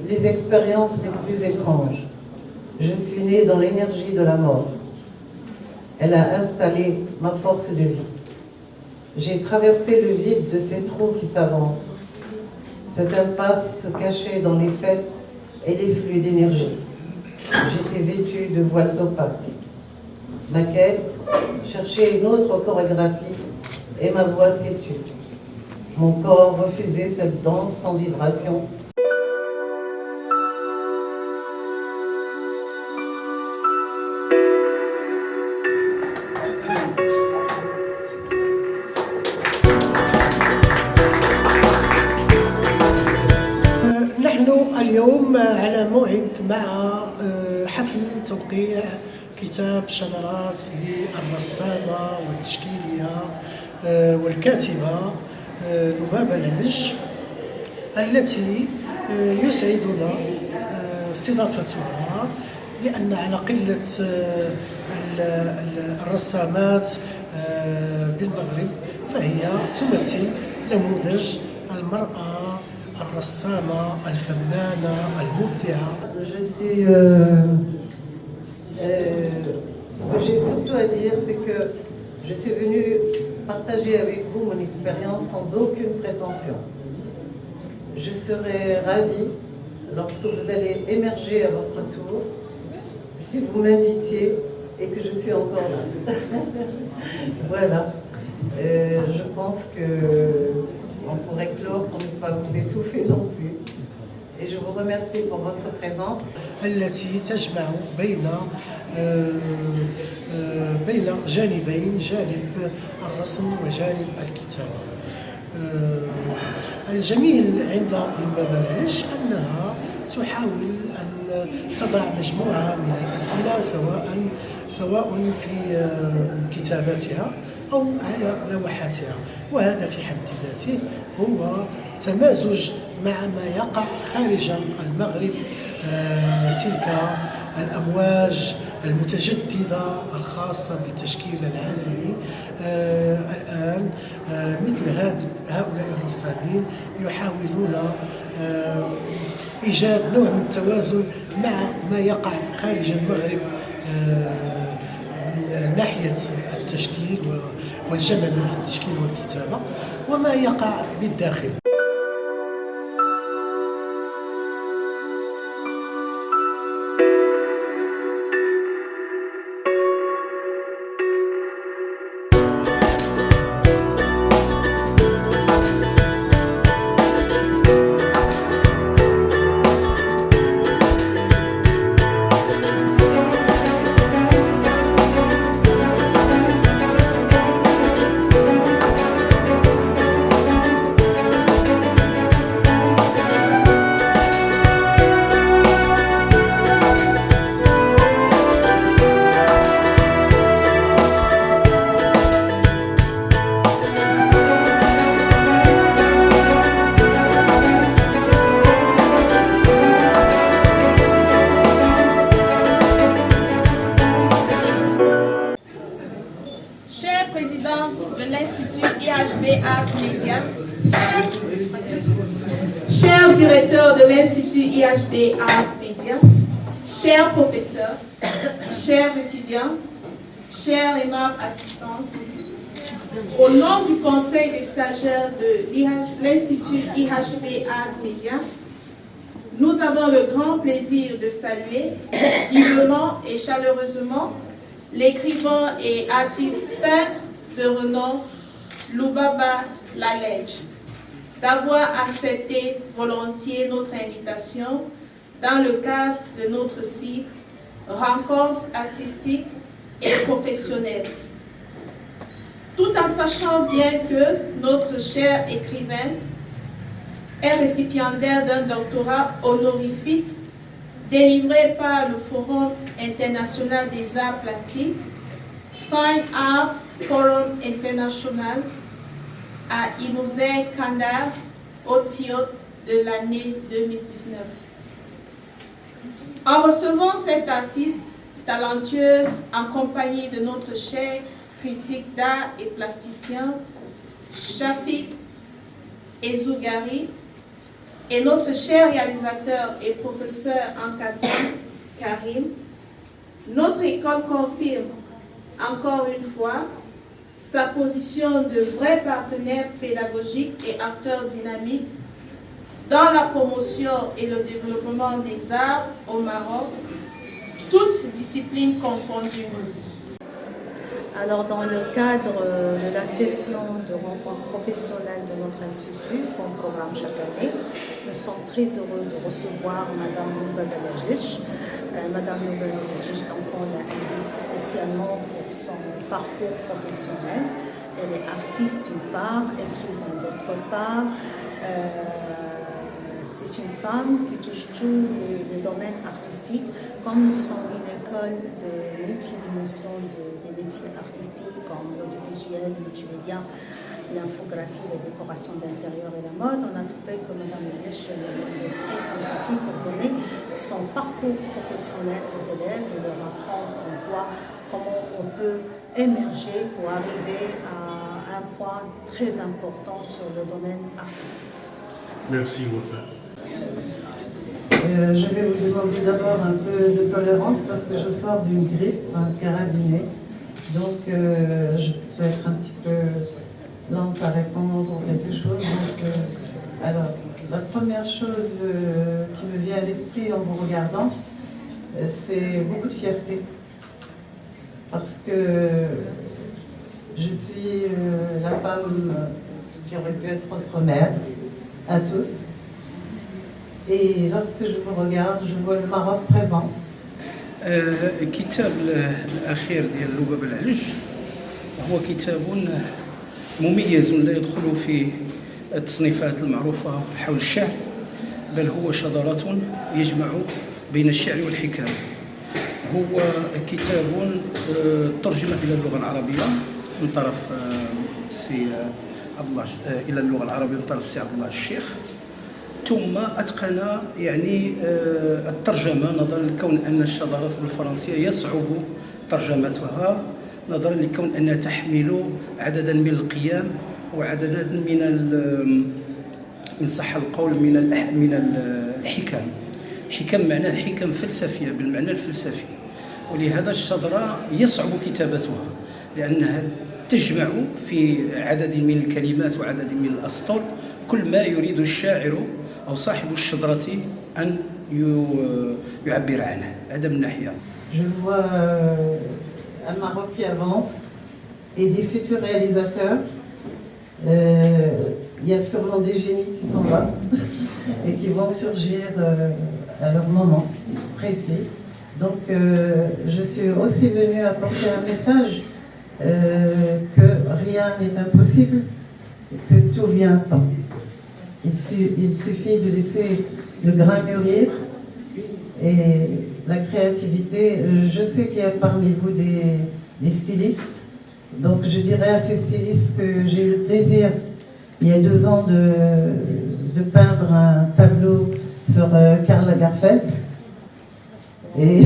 les expériences les plus étranges. Je suis née dans l'énergie de la mort. Elle a installé ma force de vie. J'ai traversé le vide de ces trous qui s'avancent. Cette impasse se cachait dans les fêtes et les flux d'énergie. J'étais vêtue de voiles opaques. Ma quête, chercher une autre chorégraphie, et ma voix s'est tue. Mon corps refusait cette danse sans vibration. نحن اليوم على موعد مع حفل توقيع كتاب شذرات للرسامة والتشكيلية والكاتبة لبابة العلج، التي يسعدنا استضافتها، لأن على قلة الرسامات بالمغرب فهي تمثل نموذج المرأة الرسامة الفنانة المبدعة. Ce que j'ai surtout à dire, c'est que je suis venue partager avec vous mon expérience sans aucune prétention. Je serai ravie lorsque vous allez émerger à votre tour, si vous m'invitiez et que je suis encore là. Voilà. Je pense qu'on pourrait clore pour ne pas vous étouffer non plus. Et je vous remercie pour votre présence. التي تجمع بين جانبين، جانب الرسم وجانب الكتابة. الجميل عند لبابة العلج أنها تحاول أن تضع مجموعة من الأسئلة سواء في كتاباتها أو على لوحاتها، وهذا في حد ذاته هو تمازج مع ما يقع خارج المغرب، تلك الأمواج المتجددة الخاصة بالتشكيل العالمي. الآن مثل هؤلاء الرسامين يحاولون إيجاد نوع من التوازن مع ما يقع خارج المغرب من ناحية التشكيل والجمع بين التشكيل والكتابة وما يقع بالداخل. De l'Institut IHB Art Media, cher directeur de l'Institut IHB Art Media, chers professeurs, chers étudiants, chers aimables assistants, au nom du conseil des stagiaires de l'Institut IHB Art Media, nous avons le grand plaisir de saluer vivement et chaleureusement l'écrivain et artiste peintre de renom Lubaba Lalej, d'avoir accepté volontiers notre invitation dans le cadre de notre cycle Rencontres artistiques et professionnelles. Tout en sachant bien que notre cher écrivain est récipiendaire d'un doctorat honorifique délivré par le Forum international des arts plastiques, Fine Arts Forum International, à Imouzen Kandar, au Tiot de l'année 2019. En recevant cette artiste talentueuse en compagnie de notre cher critique d'art et plasticien, Shafik Ezougari, et notre cher réalisateur et professeur encadrant Karim, notre école confirme encore une fois sa position de vrai partenaire pédagogique et acteur dynamique dans la promotion et le développement des arts au Maroc, toutes disciplines confondues. Alors, dans le cadre de la session de rencontre professionnelle de notre institut, qu'on programme chaque année, nous sommes très heureux de recevoir Madame Louba Badajish. Madame Louba Badajish, donc on la invite spécialement pour son parcours professionnel. Elle est artiste d'une part, écrivain d'autre part. C'est une femme qui touche tous les domaines artistiques, comme nous sommes une école de multidimension des métiers artistiques comme l'audiovisuel, le multimédia, l'infographie, la décoration d'intérieur et la mode. On a trouvé que Mme Badajish est très compétente pour donner son parcours professionnel aux élèves et leur apprendre en voit comment on peut émerger pour arriver à un point très important sur le domaine artistique. Merci, Wafa. Je vais vous demander d'abord un peu de tolérance parce que je sors d'une grippe, un carabinet. Donc je peux être un petit peu lente à répondre ou quelque chose. Donc, alors, la première chose qui me vient à l'esprit en vous regardant, c'est beaucoup de fierté. Parce que je suis la femme qui aurait pu être votre mère à tous. Et lorsque je vous regarde, je vois le Maroc présent. الكتاب الأخير ديال لوبا بالعلج هو كتاب مميز لا يدخل في التصنيفات المعروفة حول الشعر، بل هو شذرات يجمع بين الشعر والحكام. هو كتاب ترجم إلى اللغة العربية من طرف السي عبد الله إلى اللغة العربية من طرف السي عبد الله الشيخ، ثم أتقن يعني الترجمة نظرا لكون أن الشذرات بالفرنسية يصعب ترجمتها نظرا لكون أنها تحمل عددا من القيم وعددا من إن صح القول من الحكم. حكم معناه حكم فلسفية بالمعنى الفلسفي، ولهذا الشذرة يصعب كتابتها لأنها تجمع في عدد من الكلمات وعدد من الأسطر كل ما يريد الشاعر أو صاحب الشذرة أن يعبر عنه. هذا من ناحية. Je vois un Maroc qui avance et des futurs réalisateurs. Il y a sûrement des génies qui sont là et qui vont surgir à leur moment précis. Donc je suis aussi venue apporter un message que rien n'est impossible, que tout vient à temps. Il suffit de laisser le grain mûrir et la créativité. Je sais qu'il y a parmi vous des stylistes, donc je dirais à ces stylistes que j'ai eu le plaisir, il y a 2 ans, de peindre un tableau sur Karl Lagerfeld. Et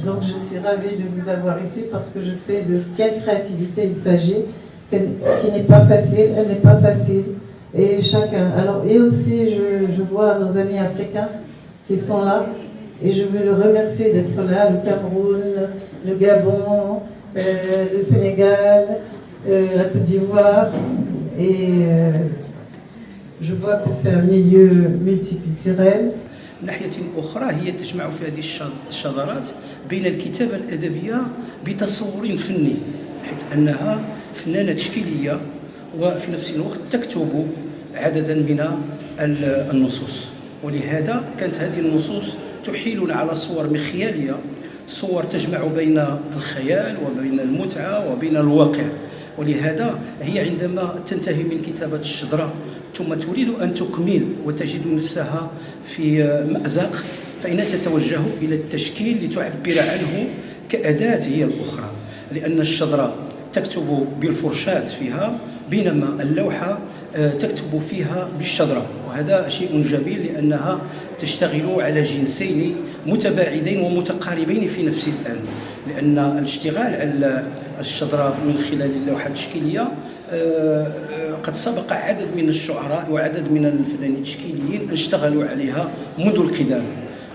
donc je suis ravie de vous avoir ici parce que je sais de quelle créativité il s'agit, qui n'est pas facile, elle n'est pas facile. Et chacun. Alors, et aussi, je vois nos amis africains qui sont là, et je veux le remercier d'être là, le Cameroun, le Gabon, le Sénégal, la Côte d'Ivoire, et je vois que c'est un milieu multiculturel. ناحية أخرى هي تجمع في هذه الشذرات بين الكتابة الأدبية بتصور فني، حيث أنها فنانة تشكيلية وفي نفس الوقت تكتب عددا من النصوص، ولهذا كانت هذه النصوص تحيلنا على صور خيالية، صور تجمع بين الخيال وبين المتعة وبين الواقع. ولهذا هي عندما تنتهي من كتابة الشذرة ثم تريد أن تكمل وتجد نفسها في مأزق، فإنها تتوجه إلى التشكيل لتعبر عنه كأداة هي الأخرى، لأن الشذرة تكتب بالفرشاة فيها بينما اللوحة تكتب فيها بالشذرة، وهذا شيء جميل لأنها تشتغل على جنسين متباعدين ومتقاربين في نفس الآن، لأن الاشتغال على الشذرة من خلال اللوحة التشكيلية قد سبق عدد من الشعراء وعدد من الفنانين التشكيليين أن اشتغلوا عليها منذ القدام.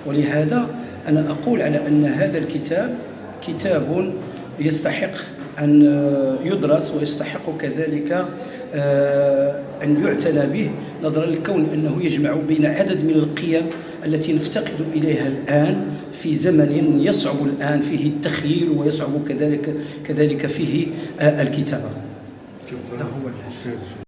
ولهذا أنا أقول على أن هذا الكتاب كتاب يستحق أن يدرس ويستحق كذلك أن يعتنى به، نظرا للكون أنه يجمع بين عدد من القيم التي نفتقد إليها الآن في زمن يصعب الآن فيه التخيير ويصعب كذلك فيه الكتابة. شكرا.